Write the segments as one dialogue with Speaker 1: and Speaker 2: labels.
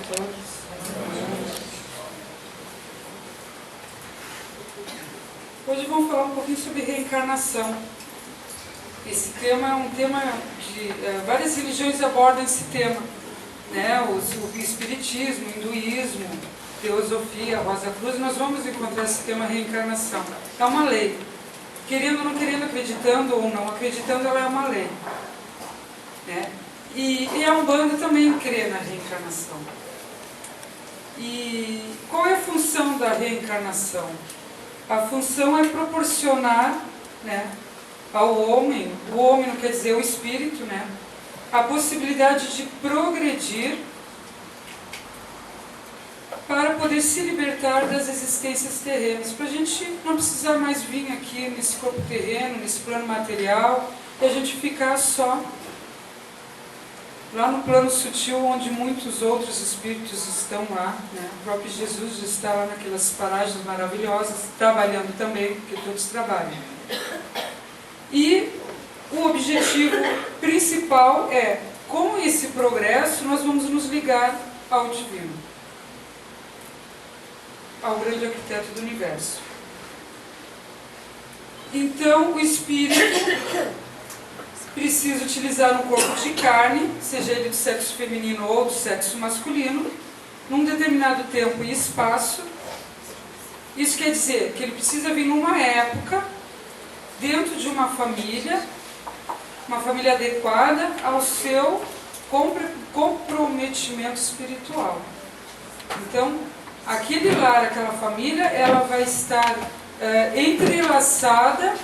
Speaker 1: todos. Hoje vamos falar um pouquinho sobre reencarnação. Esse tema é um tema de... várias religiões abordam esse tema, né? O espiritismo, o hinduísmo, teosofia, Rosa Cruz, nós vamos encontrar esse tema reencarnação. É uma lei. Querendo ou não querendo, acreditando ou não acreditando, ela é uma lei. Né? E a Umbanda também crê na reencarnação. E qual é a função da reencarnação? A função é proporcionar, né, ao homem, o homem não quer dizer o espírito, né, a possibilidade de progredir para poder se libertar das existências terrenas, para a gente não precisar mais vir aqui nesse corpo terreno, nesse plano material, e a gente ficar só lá no plano sutil, onde muitos outros espíritos estão lá, né? O próprio Jesus está lá naquelas paragens maravilhosas, trabalhando também, porque todos trabalham. E o objetivo principal é, com esse progresso, nós vamos nos ligar ao divino, ao grande arquiteto do universo. Então, o espírito precisa utilizar um corpo de carne, seja ele do sexo feminino ou do sexo masculino, num determinado tempo e espaço. Isso quer dizer que ele precisa vir numa época, dentro de uma família adequada ao seu comprometimento espiritual. Então, aquele lar, aquela família, ela vai estar entrelaçada,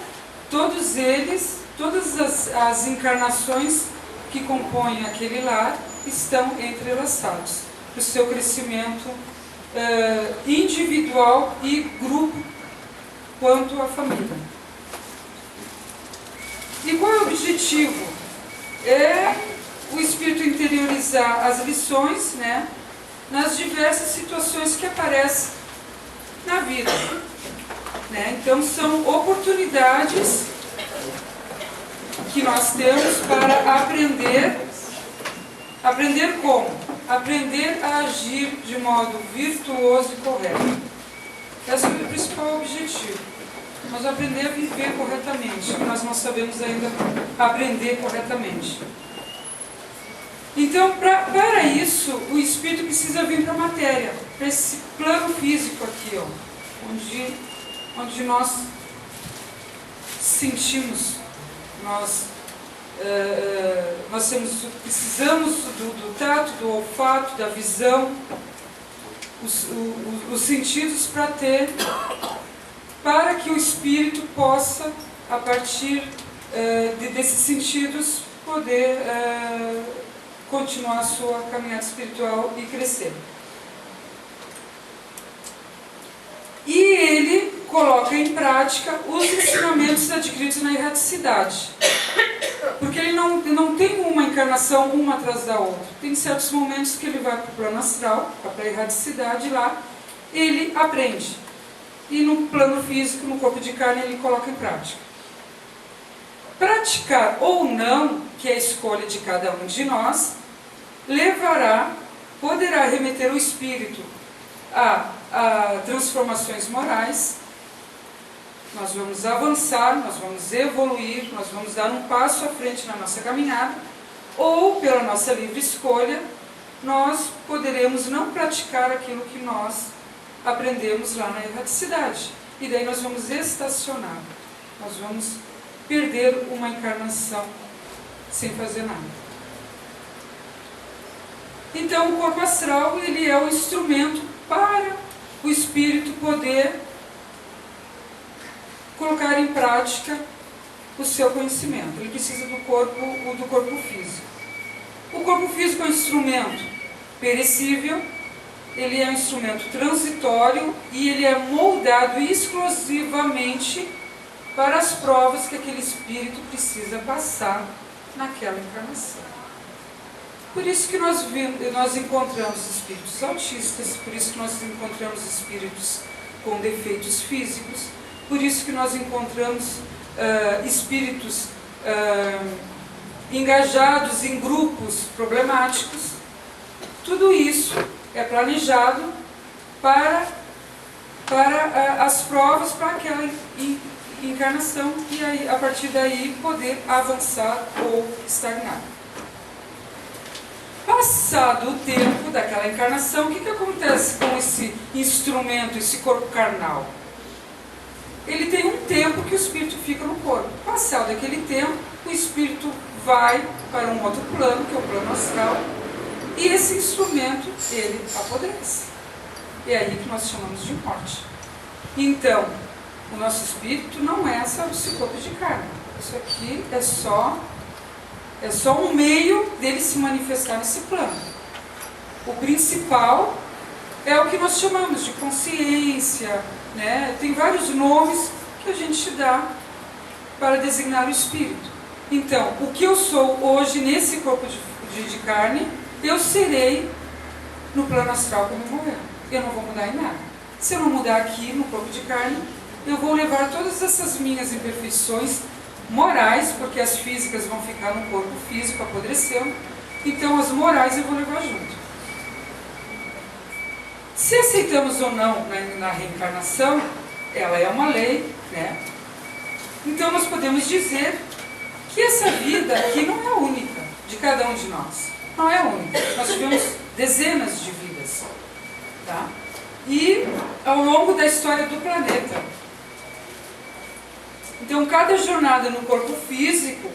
Speaker 1: todos eles, todas as encarnações que compõem aquele lar estão entrelaçados para o seu crescimento individual e grupo quanto à família. E qual é o objetivo? É o espírito interiorizar as lições, né, nas diversas situações que aparecem na vida. Né? Então são oportunidades que nós temos para aprender como? Aprender a agir de modo virtuoso e correto. Esse é o principal objetivo. Nós aprender a viver corretamente, que nós não sabemos ainda aprender corretamente. Então, para isso, o espírito precisa vir para a matéria, para esse plano físico aqui, ó, onde nós sentimos. Nós precisamos do tato, do olfato, da visão, os sentidos para que o espírito possa, a partir desses sentidos, poder continuar a sua caminhada espiritual e crescer. E ele coloca em prática os ensinamentos adquiridos na erraticidade. Porque ele não tem uma encarnação uma atrás da outra. Tem certos momentos que ele vai para o plano astral, para a erraticidade, e lá ele aprende. E no plano físico, no corpo de carne, ele coloca em prática. Praticar ou não, que é a escolha de cada um de nós, poderá remeter o espírito a transformações morais. Nós vamos avançar, nós vamos evoluir, nós vamos dar um passo à frente na nossa caminhada, ou pela nossa livre escolha, nós poderemos não praticar aquilo que nós aprendemos lá na erraticidade. E daí nós vamos estacionar, nós vamos perder uma encarnação sem fazer nada. Então o corpo astral, ele é o instrumento para o espírito poder colocar em prática o seu conhecimento. Ele precisa do corpo físico. O corpo físico é um instrumento perecível, ele é um instrumento transitório e ele é moldado exclusivamente para as provas que aquele espírito precisa passar naquela encarnação. Por isso que nós encontramos espíritos autistas, por isso que nós encontramos espíritos com defeitos físicos, por isso que nós encontramos espíritos engajados em grupos problemáticos. Tudo isso é planejado para as provas, para aquela encarnação, e aí, a partir daí poder avançar ou estagnar. Passado o tempo daquela encarnação, o que acontece com esse instrumento, esse corpo carnal? Ele tem um tempo que o espírito fica no corpo. Passado aquele tempo, o espírito vai para um outro plano, que é o plano astral, e esse instrumento, ele apodrece. É aí que nós chamamos de morte. Então, o nosso espírito não é só esse corpo de carne. Isso aqui é só um meio dele se manifestar nesse plano. O principal é o que nós chamamos de consciência, né? Tem vários nomes que a gente dá para designar o espírito. Então, o que eu sou hoje nesse corpo de carne, eu serei no plano astral quando eu morrer. Eu não vou mudar em nada. Se eu não mudar aqui no corpo de carne, eu vou levar todas essas minhas imperfeições morais, porque as físicas vão ficar no corpo físico apodrecendo, então as morais eu vou levar junto. Se aceitamos ou não na reencarnação, ela é uma lei, né? Então nós podemos dizer que essa vida aqui não é a única de cada um de nós. Não é a única. Nós tivemos dezenas de vidas, tá? E ao longo da história do planeta. Então, cada jornada no corpo físico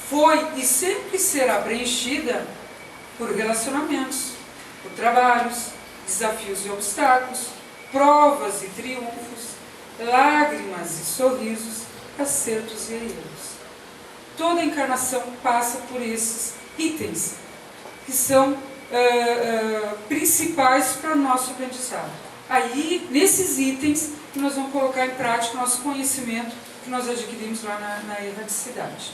Speaker 1: foi e sempre será preenchida por relacionamentos, por trabalhos, desafios e obstáculos, provas e triunfos, lágrimas e sorrisos, acertos e erros. Toda encarnação passa por esses itens, que são principais para o nosso aprendizado. Aí, nesses itens, que nós vamos colocar em prática o nosso conhecimento que nós adquirimos lá na erradicidade.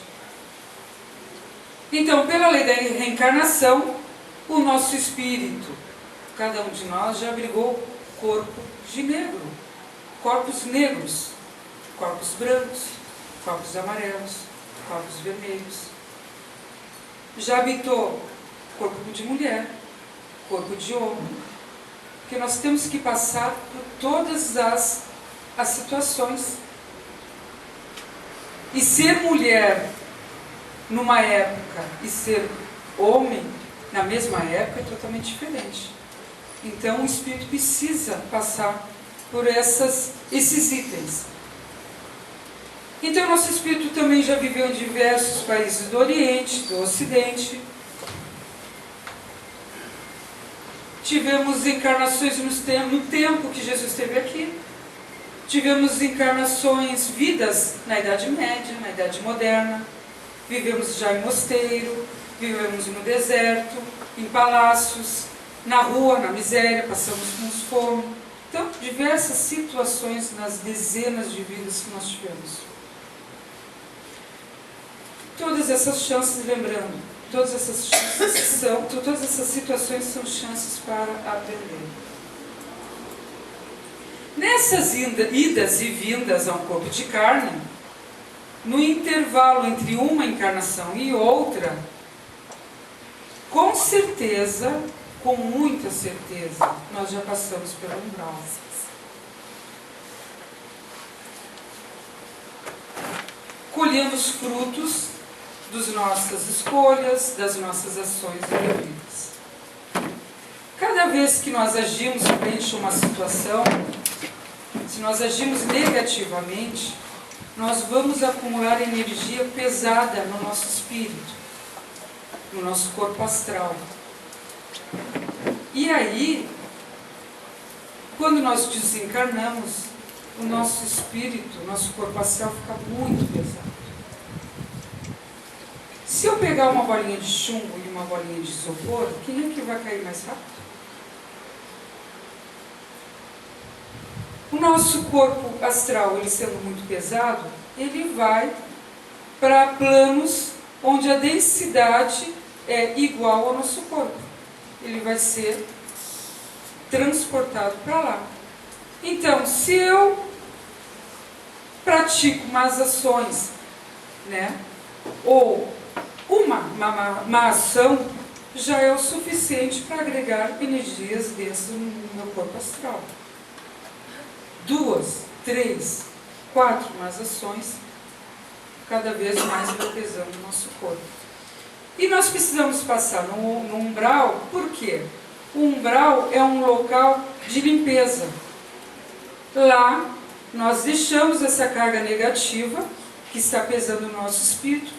Speaker 1: Então, pela lei da reencarnação, o nosso espírito, cada um de nós já abrigou corpo de negro, corpos negros, corpos brancos, corpos amarelos, corpos vermelhos. Já habitou corpo de mulher, corpo de homem, porque nós temos que passar por todas as situações. E ser mulher numa época e ser homem na mesma época é totalmente diferente. Então o espírito precisa passar por esses itens. Então nosso espírito também já viveu em diversos países do Oriente, do Ocidente. Tivemos encarnações no tempo que Jesus esteve aqui. Tivemos encarnações, vidas na Idade Média, na Idade Moderna. Vivemos já em mosteiro, vivemos no deserto, em palácios, na rua, na miséria, passamos com fome. Então, diversas situações nas dezenas de vidas que nós tivemos. Todas essas chances, lembrando, todas essas situações são chances para aprender. Nessas idas e vindas a um corpo de carne, no intervalo entre uma encarnação e outra, com certeza, com muita certeza, nós já passamos pelo umbral. Colhemos frutos das nossas escolhas, das nossas ações indevidas. Cada vez que nós agimos frente a uma situação, se nós agimos negativamente, nós vamos acumular energia pesada no nosso espírito, no nosso corpo astral. E aí, quando nós desencarnamos, o nosso espírito, o nosso corpo astral fica muito pesado. Se eu pegar uma bolinha de chumbo e uma bolinha de isopor, quem é que vai cair mais rápido? O nosso corpo astral, ele sendo muito pesado, ele vai para planos onde a densidade é igual ao nosso corpo. Ele vai ser transportado para lá. Então, se eu pratico más ações, né, ou uma ação, já é o suficiente para agregar energias dentro do meu corpo astral. 2, 3, 4 mais ações, cada vez mais vai pesando o nosso corpo. E nós precisamos passar no umbral, por quê? O umbral é um local de limpeza. Lá, nós deixamos essa carga negativa, que está pesando no nosso espírito,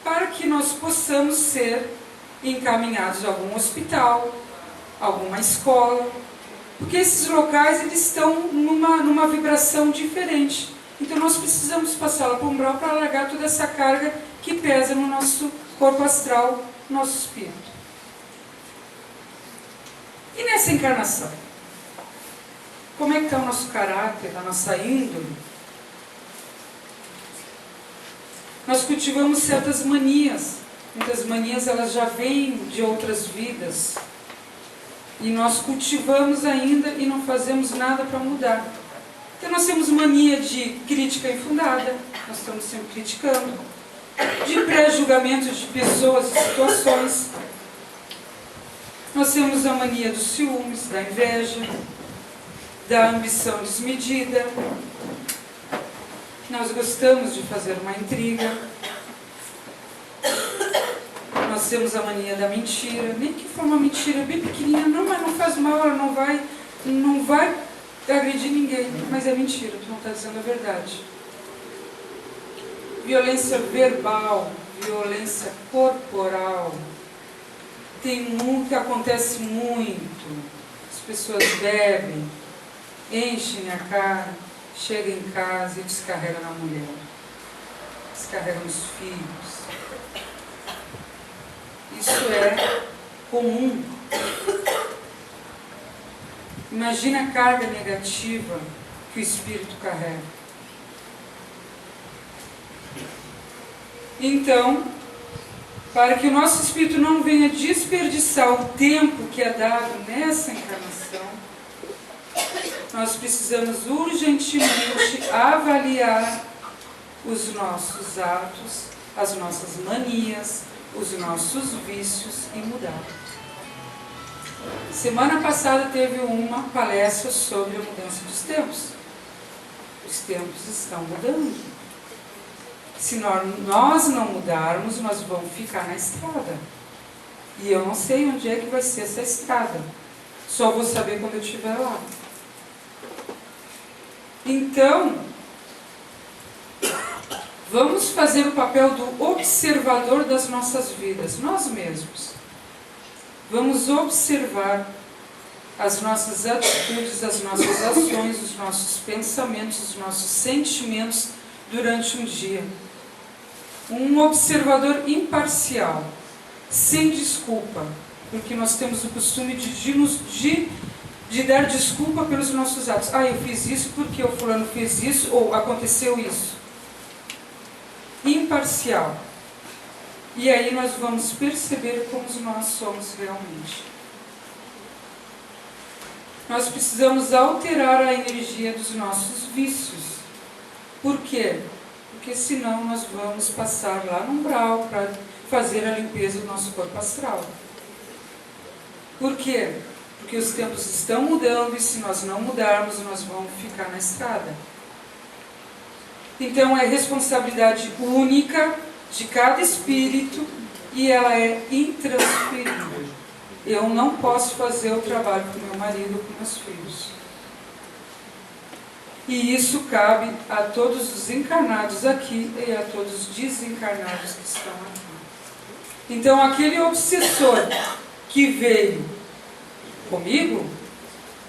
Speaker 1: para que nós possamos ser encaminhados a algum hospital, alguma escola, porque esses locais eles estão numa vibração diferente. Então nós precisamos passar lá para o umbral para largar toda essa carga que pesa no nosso corpo astral, no nosso espírito. E nessa encarnação? Como é que está o nosso caráter, a nossa índole? Nós cultivamos certas manias. Muitas manias elas já vêm de outras vidas. E nós cultivamos ainda e não fazemos nada para mudar. Então nós temos mania de crítica infundada, nós estamos sempre criticando, de pré-julgamento de pessoas e situações. Nós temos a mania dos ciúmes, da inveja, da ambição desmedida. Nós gostamos de fazer uma intriga. Nós temos a mania da mentira, nem que for uma mentira bem pequenininha, não, mas não faz mal, ela não vai agredir ninguém, mas é mentira, tu não está dizendo a verdade. Violência verbal, violência corporal, acontece muito. As pessoas bebem, enchem a cara, chegam em casa e descarregam na mulher, descarregam nos filhos. Isso é comum. Imagina a carga negativa que o espírito carrega. Então, para que o nosso espírito não venha desperdiçar o tempo que é dado nessa encarnação, nós precisamos urgentemente avaliar os nossos atos, as nossas manias, os nossos vícios e mudar. Semana passada teve uma palestra sobre a mudança dos tempos. Os tempos estão mudando. Se nós não mudarmos, nós vamos ficar na estrada. E eu não sei onde é que vai ser essa estrada. Só vou saber quando eu estiver lá. Então, vamos fazer o papel do observador das nossas vidas, nós mesmos. Vamos observar as nossas atitudes, as nossas ações, os nossos pensamentos, os nossos sentimentos durante um dia. Um observador imparcial, sem desculpa, porque nós temos o costume de dar desculpa pelos nossos atos. Ah, eu fiz isso porque o fulano fez isso, ou aconteceu isso. Imparcial. E aí nós vamos perceber como nós somos realmente. Nós precisamos alterar a energia dos nossos vícios. Por quê? Porque senão nós vamos passar lá no umbral para fazer a limpeza do nosso corpo astral. Por quê? Porque os tempos estão mudando e se nós não mudarmos, nós vamos ficar na estrada. Então é responsabilidade única de cada espírito e ela é intransferível. Eu não posso fazer o trabalho com meu marido ou com meus filhos. E isso cabe a todos os encarnados aqui e a todos os desencarnados que estão aqui. Então aquele obsessor que veio comigo,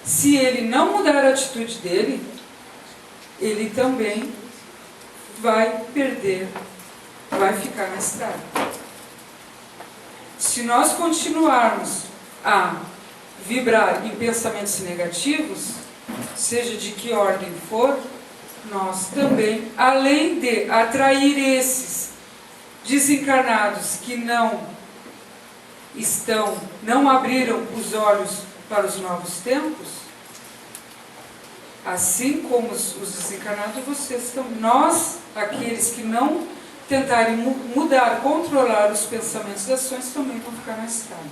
Speaker 1: se ele não mudar a atitude dele, ele também vai perder, vai ficar na estrada. Se nós continuarmos a vibrar em pensamentos negativos, seja de que ordem for, nós também, além de atrair esses desencarnados que não abriram os olhos para os novos tempos, assim como os desencarnados, vocês estão, nós, aqueles que não tentarem mudar, controlar os pensamentos e ações, também vão ficar na estrada.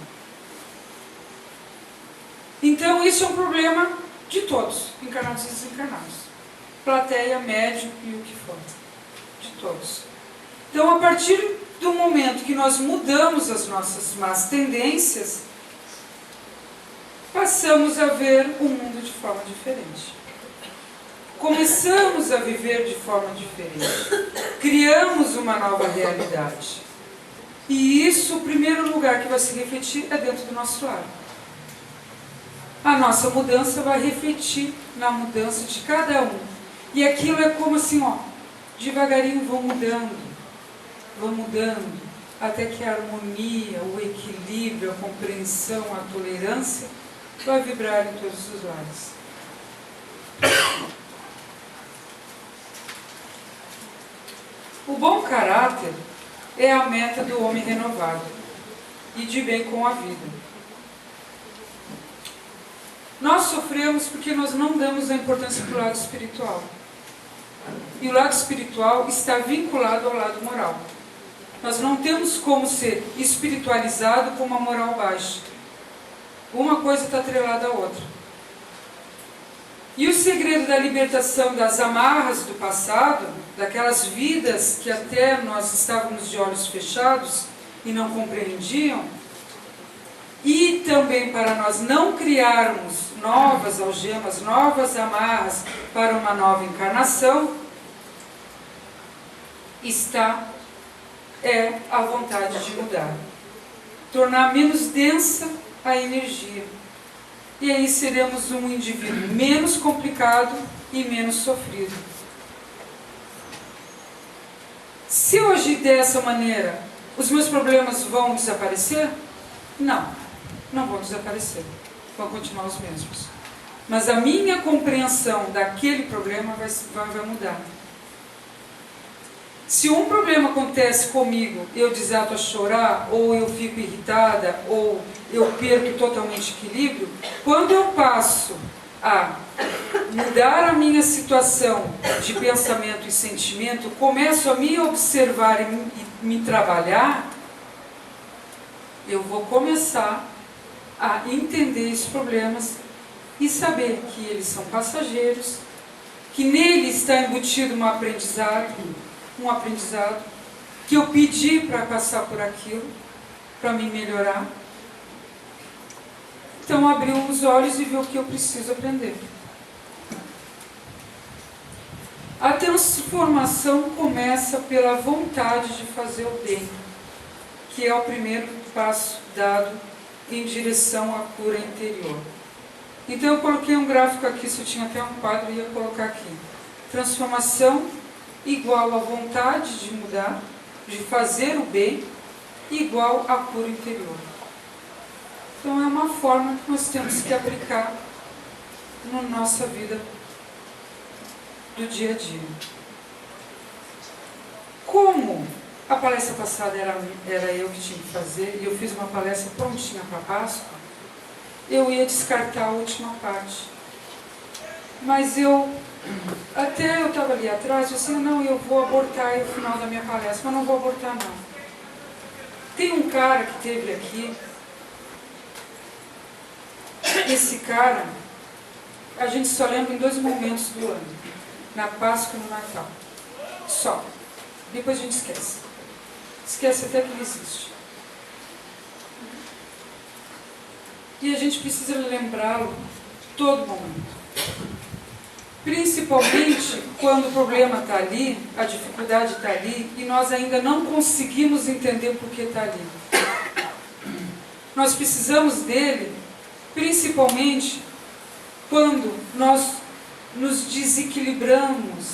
Speaker 1: Então, isso é um problema de todos, encarnados e desencarnados. Plateia, médium e o que for. De todos. Então, a partir do momento que nós mudamos as nossas más tendências, passamos a ver o mundo de forma diferente. Começamos a viver de forma diferente. Criamos uma nova realidade. E isso, o primeiro lugar que vai se refletir é dentro do nosso lar. A nossa mudança vai refletir na mudança de cada um. E aquilo é como assim, ó, devagarinho vão mudando, até que a harmonia, o equilíbrio, a compreensão, a tolerância vai vibrar em todos os lares. O bom caráter é a meta do homem renovado e de bem com a vida. Nós sofremos porque nós não damos a importância para o lado espiritual. E o lado espiritual está vinculado ao lado moral. Nós não temos como ser espiritualizado com uma moral baixa. Uma coisa está atrelada à outra. E o segredo da libertação das amarras do passado, daquelas vidas que até nós estávamos de olhos fechados e não compreendiam, e também para nós não criarmos novas algemas, novas amarras para uma nova encarnação, é a vontade de mudar. Tornar menos densa a energia. E aí seremos um indivíduo menos complicado e menos sofrido. Se eu agir dessa maneira, os meus problemas vão desaparecer? Não vão desaparecer. Vão continuar os mesmos. Mas a minha compreensão daquele problema vai mudar. Se um problema acontece comigo, eu desato a chorar, ou eu fico irritada, ou eu perco totalmente o equilíbrio, quando eu passo a mudar a minha situação de pensamento e sentimento, começo a me observar e me trabalhar, eu vou começar a entender esses problemas e saber que eles são passageiros, que nele está embutido um aprendizado, que eu pedi para passar por aquilo, para me melhorar. Então, abrir os olhos e ver o que eu preciso aprender. A transformação começa pela vontade de fazer o bem, que é o primeiro passo dado em direção à cura interior. Então, eu coloquei um gráfico aqui, se eu tinha até um quadro, eu ia colocar aqui. Transformação igual a vontade de mudar, de fazer o bem, igual a cura interior. Então é uma forma que nós temos que aplicar na nossa vida do dia a dia. Como a palestra passada era eu que tinha que fazer, e eu fiz uma palestra prontinha para a Páscoa, eu ia descartar a última parte. Mas eu estava ali atrás, eu disse, não, eu vou abortar o final da minha palestra, mas não vou abortar não. Tem um cara que esteve aqui, esse cara, a gente só lembra em 2 momentos do ano, na Páscoa e no Natal, só. Depois a gente esquece. Esquece até que ele existe. E a gente precisa lembrá-lo todo momento. Principalmente quando o problema está ali, a dificuldade está ali, e nós ainda não conseguimos entender por que está ali. Nós precisamos dele, principalmente quando nós nos desequilibramos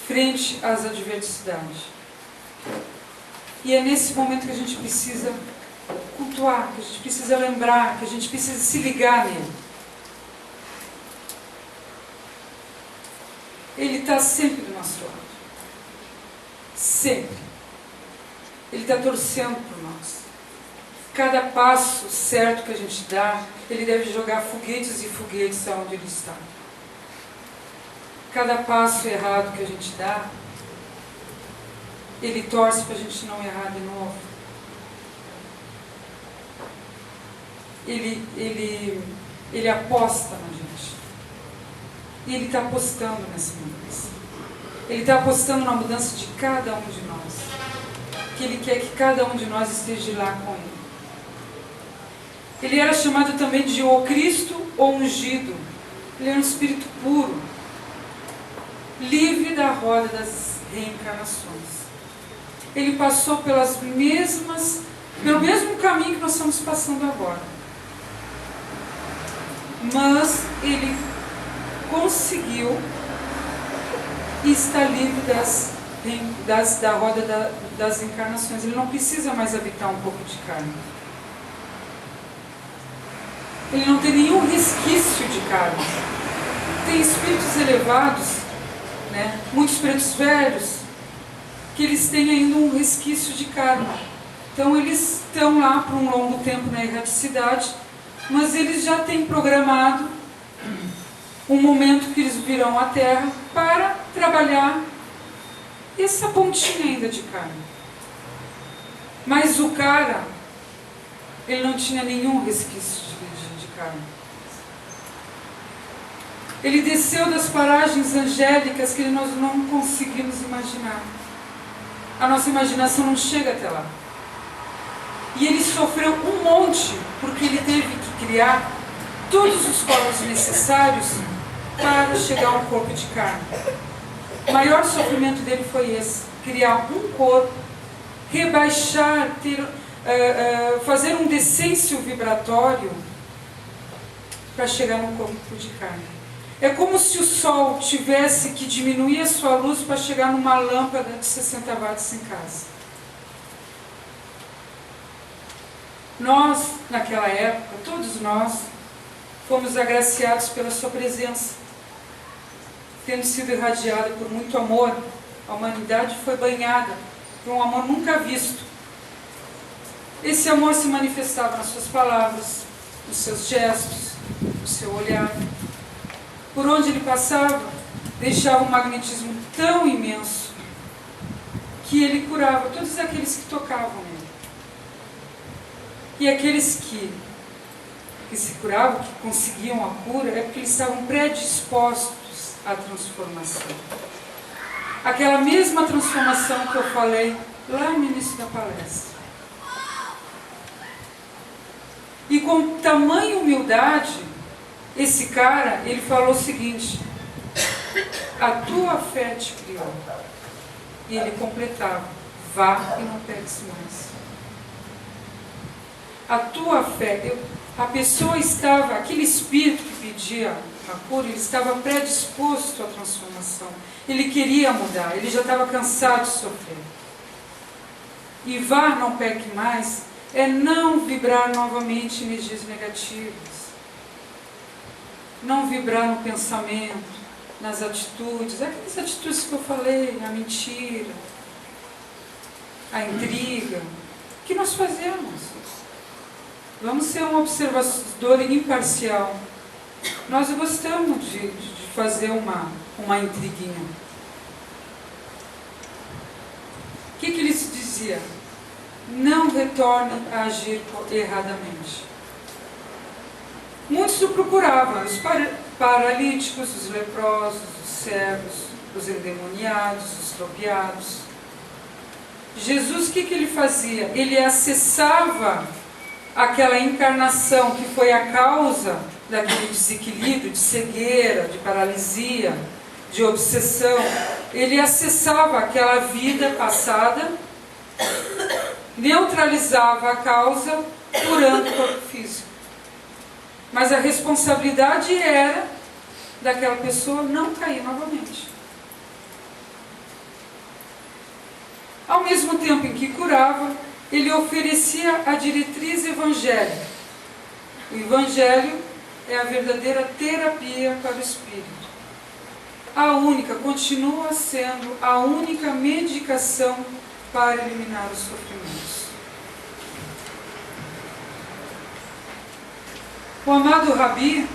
Speaker 1: frente às adversidades. E é nesse momento que a gente precisa cultuar, que a gente precisa lembrar, que a gente precisa se ligar nele. Ele está sempre do nosso lado. Sempre. Ele está torcendo por nós. Cada passo certo que a gente dá, ele deve jogar foguetes e foguetes aonde ele está. Cada passo errado que a gente dá, Ele torce para a gente não errar de novo. Ele aposta na gente. E Ele está apostando nessa mudança. Ele está apostando na mudança de cada um de nós. Que Ele quer que cada um de nós esteja lá com Ele. Ele era chamado também de o Cristo ou ungido. Ele era um espírito puro, livre da roda das reencarnações. Ele passou pelo mesmo caminho que nós estamos passando agora. Mas ele conseguiu estar livre da roda das encarnações. Ele não precisa mais habitar um corpo de carne. Ele não tem nenhum resquício de carne. Tem espíritos elevados, né? Muitos pretos velhos, que eles têm ainda um resquício de karma. Então eles estão lá por um longo tempo na erraticidade, mas eles já têm programado um momento que eles virão à Terra para trabalhar essa pontinha ainda de carne. Mas o cara, ele não tinha nenhum resquício de carne. Ele desceu das paragens angélicas que nós não conseguimos imaginar. A nossa imaginação não chega até lá. E ele sofreu um monte, porque ele teve que criar todos os corpos necessários para chegar a um corpo de carne. O maior sofrimento dele foi esse: criar um corpo, rebaixar, fazer um descenso vibratório para chegar num corpo de carne. É como se o sol tivesse que diminuir a sua luz para chegar numa lâmpada de 60 watts em casa. Nós, naquela época, todos nós, fomos agraciados pela sua presença. Tendo sido irradiada por muito amor, a humanidade foi banhada por um amor nunca visto. Esse amor se manifestava nas suas palavras, nos seus gestos, no seu olhar. Por onde ele passava, deixava um magnetismo tão imenso que ele curava todos aqueles que tocavam nele. E aqueles que se curavam, que conseguiam a cura, é porque eles estavam predispostos à transformação. Aquela mesma transformação que eu falei lá no início da palestra. E com tamanha humildade, esse cara, ele falou o seguinte: a tua fé te criou. E ele completava: vá e não peques mais. A tua fé, a pessoa estava, aquele espírito que pedia a cura, ele estava predisposto à transformação. Ele queria mudar, ele já estava cansado de sofrer. E vá, não peque mais, é não vibrar novamente energias negativas. Não vibrar no pensamento, nas atitudes, aquelas atitudes que eu falei, a mentira, a intriga, que nós fazemos. Vamos ser um observador imparcial. Nós gostamos de fazer uma intriguinha. O que ele dizia? Não retorne a agir erradamente. Muitos o procuravam, os paralíticos, os leprosos, os cegos, os endemoniados, os tropeados. Jesus, o que ele fazia? Ele acessava aquela encarnação que foi a causa daquele desequilíbrio, de cegueira, de paralisia, de obsessão. Ele acessava aquela vida passada, neutralizava a causa, curando o corpo físico. Mas a responsabilidade era daquela pessoa não cair novamente. Ao mesmo tempo em que curava, ele oferecia a diretriz evangélica. O evangelho é a verdadeira terapia para o espírito. A única, continua sendo a única medicação para eliminar os sofrimentos. O amado Rabi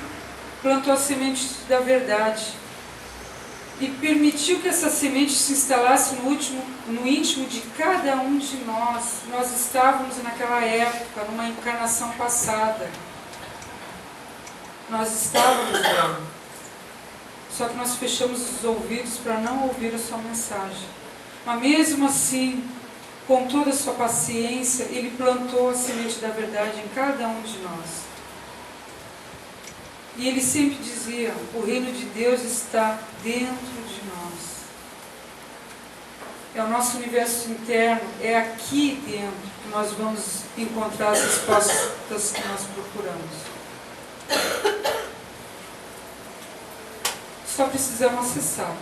Speaker 1: plantou a semente da verdade. e permitiu que essa semente se instalasse no íntimo de cada um de nós. Nós estávamos naquela época, numa encarnação passada. Nós estávamos lá. Só que nós fechamos os ouvidos para não ouvir a sua mensagem. Mas mesmo assim, com toda a sua paciência, Ele plantou a semente da verdade em cada um de nós. E Ele sempre dizia, o reino de Deus está dentro de nós. É o nosso universo interno, é aqui dentro que nós vamos encontrar as respostas que nós procuramos. Só precisamos acessar.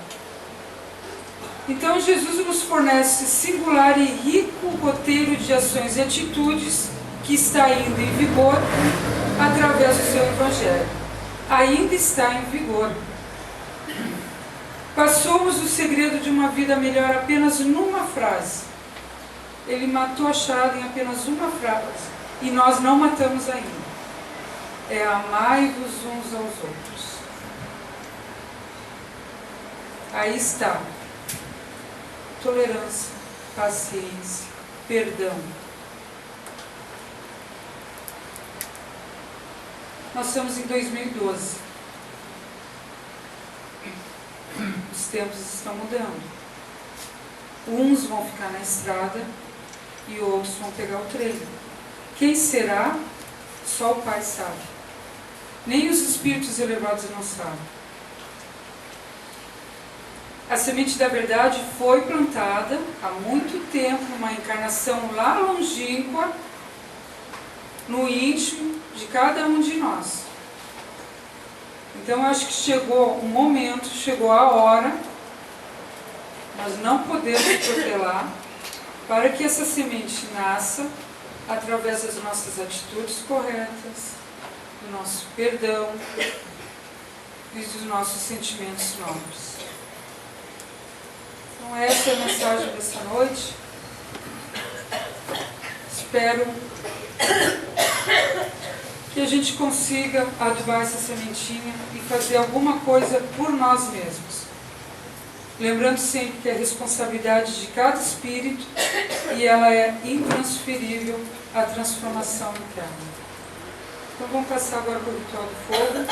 Speaker 1: Então Jesus nos fornece singular e rico roteiro de ações e atitudes que está ainda em vigor através do seu Evangelho. Ainda está em vigor. Passou-nos o segredo de uma vida melhor apenas numa frase. Ele matou a charada em apenas uma frase. E nós não matamos ainda. É amai-vos uns aos outros. Aí está. Tolerância, paciência, perdão. Nós estamos em 2012. Os tempos estão mudando. Uns vão ficar na estrada e outros vão pegar o trem. Quem será? Só o Pai sabe. Nem os espíritos elevados não sabem. A semente da verdade foi plantada há muito tempo, numa encarnação lá longínqua, no íntimo de cada um de nós. Então, eu acho que chegou o momento, chegou a hora, nós não podemos protelar, para que essa semente nasça através das nossas atitudes corretas, do nosso perdão e dos nossos sentimentos nobres. Então, essa é a mensagem dessa noite. Espero que a gente consiga adubar essa sementinha e fazer alguma coisa por nós mesmos. Lembrando sempre que é responsabilidade de cada espírito e ela é intransferível à transformação interna. Então vamos passar agora para o ritual do fogo.